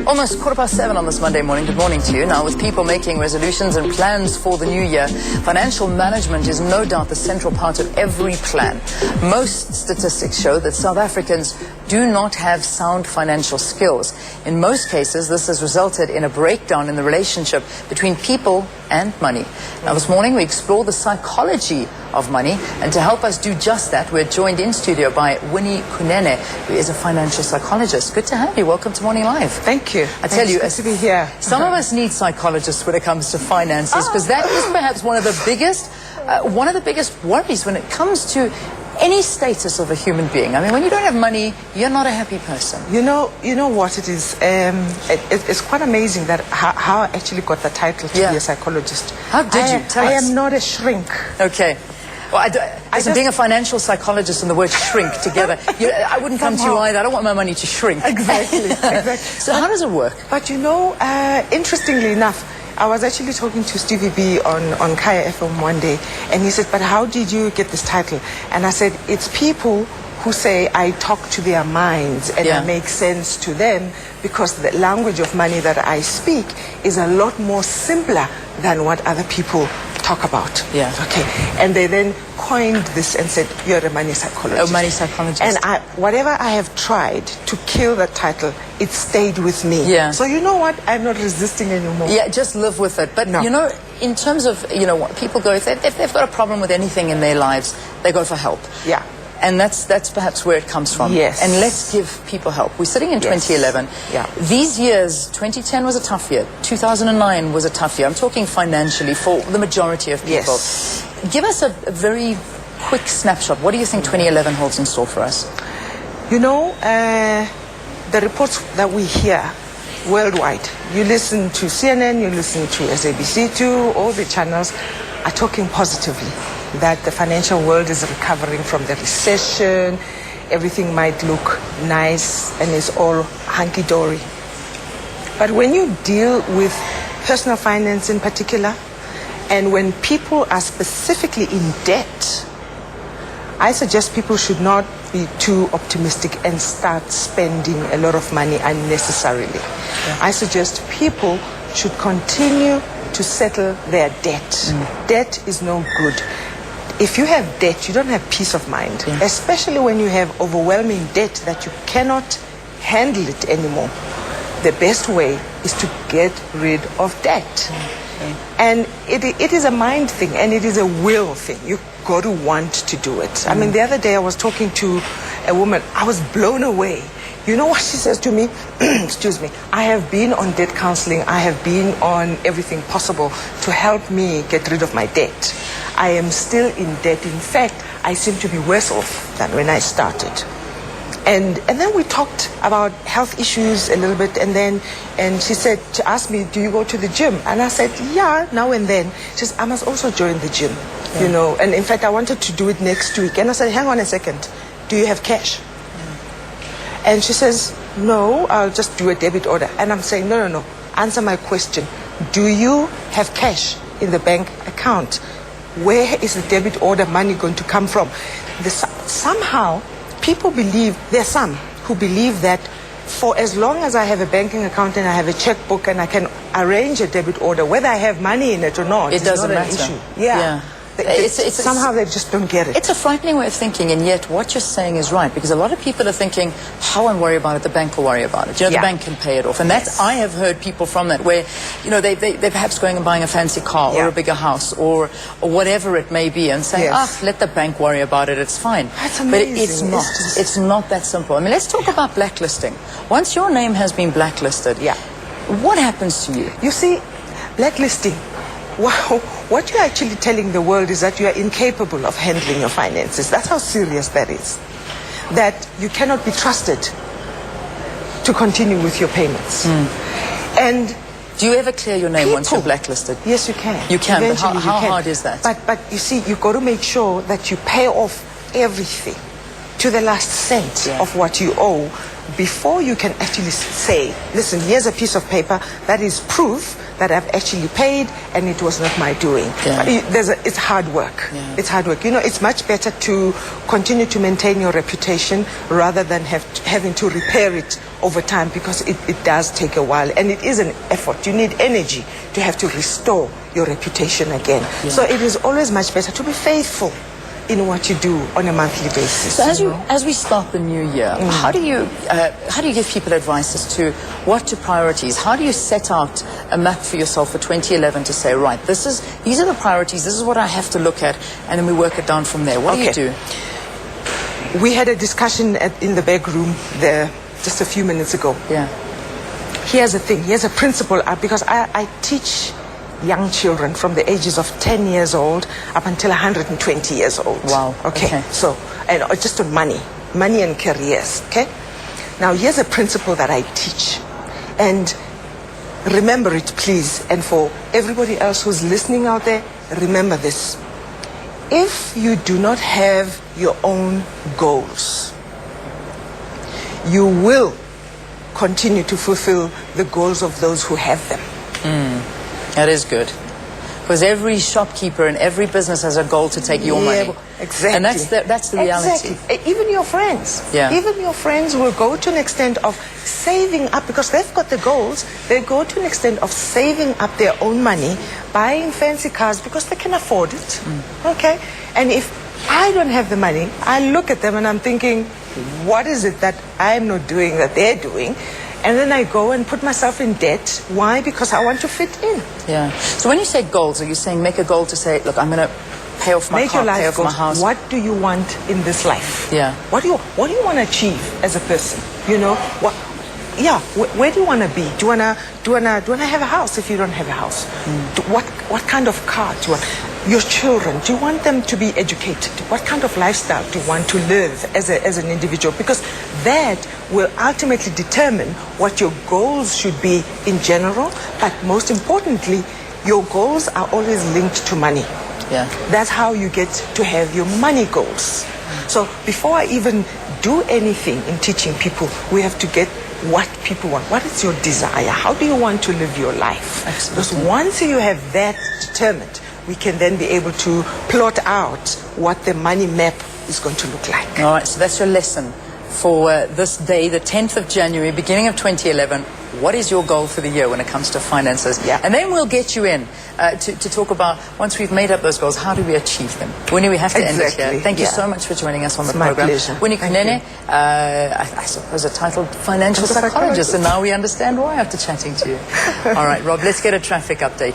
Almost 7:15 on this Monday morning. Good morning to you. Now, with people making resolutions and plans for the new year, financial management is no doubt the central part of every plan. Most statistics show that South Africans do not have sound financial skills. In most cases, this has resulted in a breakdown in the relationship between people and money. Now, this morning we explore the psychology of money, and to help us do just that, we're joined in studio by Winnie Kunene, who is a financial psychologist. Good to have you. Welcome to Morning Live. Thank you. I tell you, good to be here. Some of us need psychologists when it comes to finances, because that is perhaps one of the biggest worries when it comes to any status of a human being. I mean, when you don't have money, you're not a happy person. You know what it is? It's quite amazing that how I actually got the title to be a psychologist. How did you? Tell us. I am not a shrink. Okay. Well, being a financial psychologist and the word shrink together, I wouldn't come to you either. I don't want my money to shrink. Exactly. So how does it work? But interestingly enough, I was actually talking to Stevie B on Kaya FM one day, and he said, but how did you get this title? And I said, it's people who say I talk to their minds and I make sense to them, because the language of money that I speak is a lot more simpler than what other people talk about. Yeah. Okay. And they then coined this and said, you're a money psychologist. Oh, money psychologist. And whatever I have tried to kill that title, it stayed with me. Yeah. So you know what? I'm not resisting anymore. Yeah, just live with it. But, in terms of, what people go, if they've got a problem with anything in their lives, they go for help. Yeah. And that's perhaps where it comes from. Yes. And let's give people help. We're sitting in 2011. Yeah. These years, 2010 was a tough year. 2009 was a tough year. I'm talking financially for the majority of people. Yes. Give us a very quick snapshot. What do you think 2011 holds in store for us? The reports that we hear worldwide, you listen to CNN, you listen to SABC too, all the channels are talking positively that the financial world is recovering from the recession, everything might look nice and it's all hunky-dory. But when you deal with personal finance in particular, and when people are specifically in debt, I suggest people should not be too optimistic and start spending a lot of money unnecessarily. Yeah. I suggest people should continue to settle their debt. Debt is no good. If you have debt, you don't have peace of mind, especially when you have overwhelming debt that you cannot handle it anymore. The best way is to get rid of debt. And it is a mind thing, and it is a will thing. You've got to want to do it. I mean, the other day I was talking to a woman. I was blown away. You know what she says to me? Excuse me. I have been on debt counseling. I have been on everything possible to help me get rid of my debt. I am still in debt. In fact, I seem to be worse off than when I started. And then we talked about health issues a little bit, and she asked me, do you go to the gym? And I said, yeah, now and then. She says, I must also join the gym, and in fact, I wanted to do it next week. And I said, hang on a second, do you have cash? And she says, no, I'll just do a debit order. And I'm saying, no, answer my question. Do you have cash in the bank account? Where is the debit order money going to come from? Somehow, people believe, there are some who believe that for as long as I have a banking account and I have a checkbook and I can arrange a debit order, whether I have money in it or not, it doesn't not matter. An issue. Yeah. Somehow they just don't get it. It's a frightening way of thinking, and yet what you're saying is right, because a lot of people are thinking, I won't worry about it, the bank will worry about it. The bank can pay it off. And that's, I have heard people from that where, they're perhaps going and buying a fancy car or a bigger house or whatever it may be, and saying, let the bank worry about it, it's fine. That's amazing. But it's not. It's not that simple. I mean, let's talk about blacklisting. Once your name has been blacklisted, what happens to you? You see, blacklisting, wow, what you're actually telling the world is that you are incapable of handling your finances. That's how serious that is. That you cannot be trusted to continue with your payments. And do you ever clear your name once you're blacklisted? Yes, you can. You can, eventually, but how hard is that? But you see, you've got to make sure that you pay off everything to the last cent of what you owe before you can actually say, listen, here's a piece of paper that is proof that I've actually paid and it was not my doing. It's hard work. It's hard work. You know, it's much better to continue to maintain your reputation rather than having to repair it over time, because it does take a while and it is an effort. You need energy to have to restore your reputation again. So it is always much better to be faithful in what you do on a monthly basis. So as we start the new year, how do you give people advice as to what to priorities? How do you set out a map for yourself for 2011 to say, right, these are the priorities, this is what I have to look at, and then we work it down from there? What do you do? We had a discussion in the back room there just a few minutes ago. Here's the thing, here's a principle, because I teach young children from the ages of 10 years old up until 120 years old. Wow. Okay. So, and just on money and careers. Okay. Now, here's a principle that I teach, and remember it, please. And for everybody else who's listening out there, remember this: if you do not have your own goals, you will continue to fulfill the goals of those who have them. That is good. Because every shopkeeper and every business has a goal to take your money. Exactly. And that's the reality. Exactly. Even your friends. Even your friends will go to an extent of saving up, because they've got the goals. They go to an extent of saving up their own money, buying fancy cars because they can afford it. Okay? And if I don't have the money, I look at them and I'm thinking, what is it that I'm not doing that they're doing? And then I go and put myself in debt. Why? Because I want to fit in. So when you say goals, are you saying make a goal to say, look, I'm going to pay off my car, pay off my house? What do you want in this life? What do you want to achieve as a person? You know, where do you want to be? Do you wanna have a house if you don't have a house? What kind of car do you want? Your children, do you want them to be educated? What kind of lifestyle do you want to live as an individual? Because that will ultimately determine what your goals should be in general, but most importantly, your goals are always linked to money. That's how you get to have your money goals. So before I even do anything in teaching people, we have to get what people want. What is your desire? How do you want to live your life? Because once you have that determined, we can then be able to plot out what the money map is going to look like. All right, so that's your lesson for this day, the 10th of January, beginning of 2011. What is your goal for the year when it comes to finances? And then we'll get you in to talk about, once we've made up those goals, how do we achieve them? Winnie, we have to end it here. Thank you so much for joining us on the program. Pleasure. Winnie Kunene, I suppose a titled financial psychologist, and now we understand why after chatting to you. All right, Rob, let's get a traffic update.